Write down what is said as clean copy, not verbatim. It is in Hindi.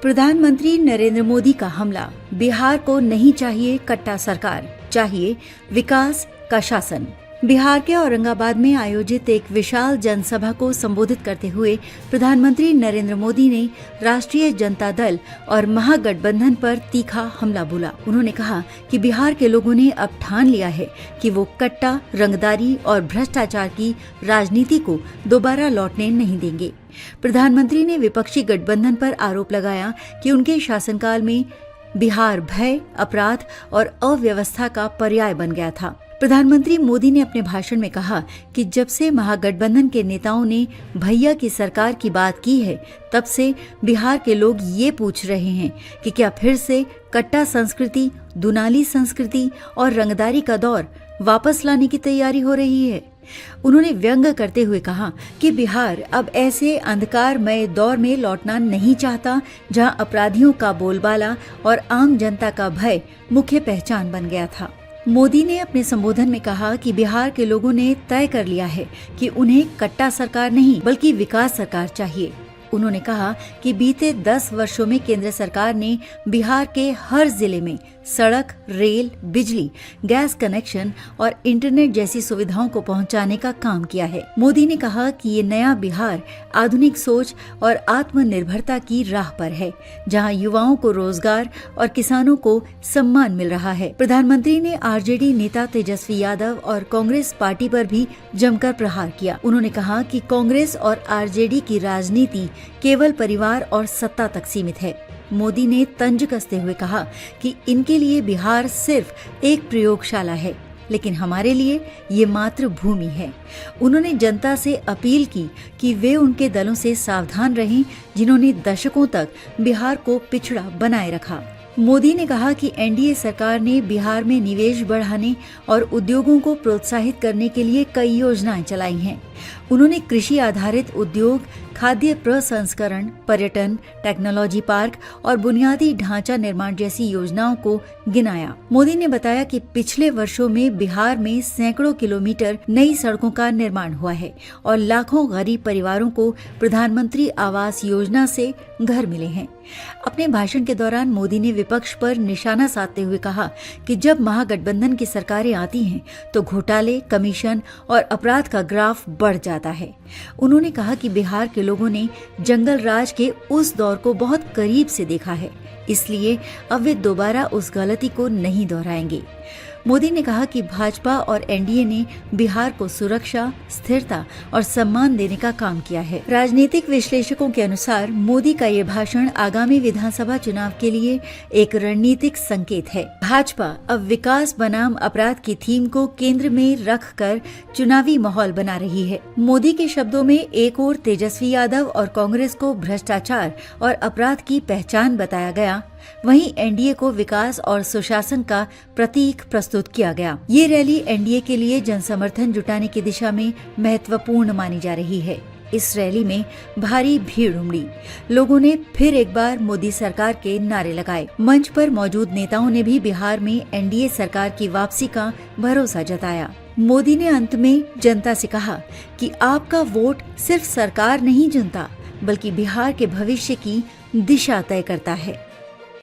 प्रधानमंत्री नरेंद्र मोदी का हमला। बिहार को नहीं चाहिए कट्टा सरकार, चाहिए विकास का शासन। बिहार के औरंगाबाद में आयोजित एक विशाल जनसभा को संबोधित करते हुए प्रधानमंत्री नरेंद्र मोदी ने राष्ट्रीय जनता दल और महागठबंधन पर तीखा हमला बोला। उन्होंने कहा कि बिहार के लोगों ने अब ठान लिया है कि वो कट्टा, रंगदारी और भ्रष्टाचार की राजनीति को दोबारा लौटने नहीं देंगे। प्रधानमंत्री ने विपक्षी गठबंधन पर आरोप लगाया कि उनके शासनकाल में बिहार भय, अपराध और अव्यवस्था का पर्याय बन गया था। प्रधानमंत्री मोदी ने अपने भाषण में कहा कि जब से महागठबंधन के नेताओं ने भैया की सरकार की बात की है, तब से बिहार के लोग ये पूछ रहे हैं कि क्या फिर से कट्टा संस्कृति, दुनाली संस्कृति और रंगदारी का दौर वापस लाने की तैयारी हो रही है। उन्होंने व्यंग करते हुए कहा कि बिहार अब ऐसे अंधकारमय दौर में लौटना नहीं चाहता, जहां अपराधियों का बोलबाला और आम जनता का भय मुख्य पहचान बन गया था। मोदी ने अपने संबोधन में कहा कि बिहार के लोगों ने तय कर लिया है कि उन्हें कट्टा सरकार नहीं बल्कि विकास सरकार चाहिए। उन्होंने कहा कि बीते 10 वर्षों में केंद्र सरकार ने बिहार के हर जिले में सड़क, रेल, बिजली, गैस कनेक्शन और इंटरनेट जैसी सुविधाओं को पहुंचाने का काम किया है। मोदी ने कहा कि ये नया बिहार आधुनिक सोच और आत्मनिर्भरता की राह पर है, जहां युवाओं को रोजगार और किसानों को सम्मान मिल रहा है। प्रधानमंत्री ने आरजेडी नेता तेजस्वी यादव और कांग्रेस पार्टी पर भी जमकर प्रहार किया। उन्होंने कहा कि कांग्रेस और आरजेडी की राजनीति केवल परिवार और सत्ता तक सीमित है। मोदी ने तंज कसते हुए कहा कि इनके लिए बिहार सिर्फ एक प्रयोगशाला है, लेकिन हमारे लिए ये मातृभूमि है। उन्होंने जनता से अपील की कि वे उनके दलों से सावधान रहें, जिन्होंने दशकों तक बिहार को पिछड़ा बनाए रखा। मोदी ने कहा कि एनडीए सरकार ने बिहार में निवेश बढ़ाने और उद्योगों को प्रोत्साहित करने के लिए कई योजनाएं चलाई हैं। उन्होंने कृषि आधारित उद्योग, खाद्य प्रसंस्करण, पर्यटन, टेक्नोलॉजी पार्क और बुनियादी ढांचा निर्माण जैसी योजनाओं को गिनाया। मोदी ने बताया कि पिछले वर्षों में बिहार में सैकड़ों किलोमीटर नई सड़कों का निर्माण हुआ है और लाखों गरीब परिवारों को प्रधानमंत्री आवास योजना से घर मिले हैं। अपने भाषण के दौरान मोदी ने विपक्ष पर निशाना साधते हुए कहा कि जब महागठबंधन की सरकारें आती हैं तो घोटाले, कमीशन और अपराध का ग्राफ बढ़ जाता है। उन्होंने कहा कि बिहार के लोगों ने जंगल राज के उस दौर को बहुत करीब से देखा है, इसलिए अब वे दोबारा उस गलती को नहीं दोहराएंगे। मोदी ने कहा कि भाजपा और एनडीए ने बिहार को सुरक्षा, स्थिरता और सम्मान देने का काम किया है। राजनीतिक विश्लेषकों के अनुसार मोदी का ये भाषण आगामी विधानसभा चुनाव के लिए एक रणनीतिक संकेत है। भाजपा अब विकास बनाम अपराध की थीम को केंद्र में रखकर चुनावी माहौल बना रही है। मोदी के शब्दों में एक ओर तेजस्वी यादव और कांग्रेस को भ्रष्टाचार और अपराध की पहचान बताया गया, वहीं एनडीए को विकास और सुशासन का प्रतीक प्रस्तुत किया गया। ये रैली एनडीए के लिए जनसमर्थन जुटाने की दिशा में महत्वपूर्ण मानी जा रही है। इस रैली में भारी भीड़ उमड़ी। लोगों ने फिर एक बार मोदी सरकार के नारे लगाए। मंच पर मौजूद नेताओं ने भी बिहार में एनडीए सरकार की वापसी का भरोसा जताया। मोदी ने अंत में जनता से कहा कि आपका वोट सिर्फ सरकार नहीं चुनता, बल्कि बिहार के भविष्य की दिशा तय करता है।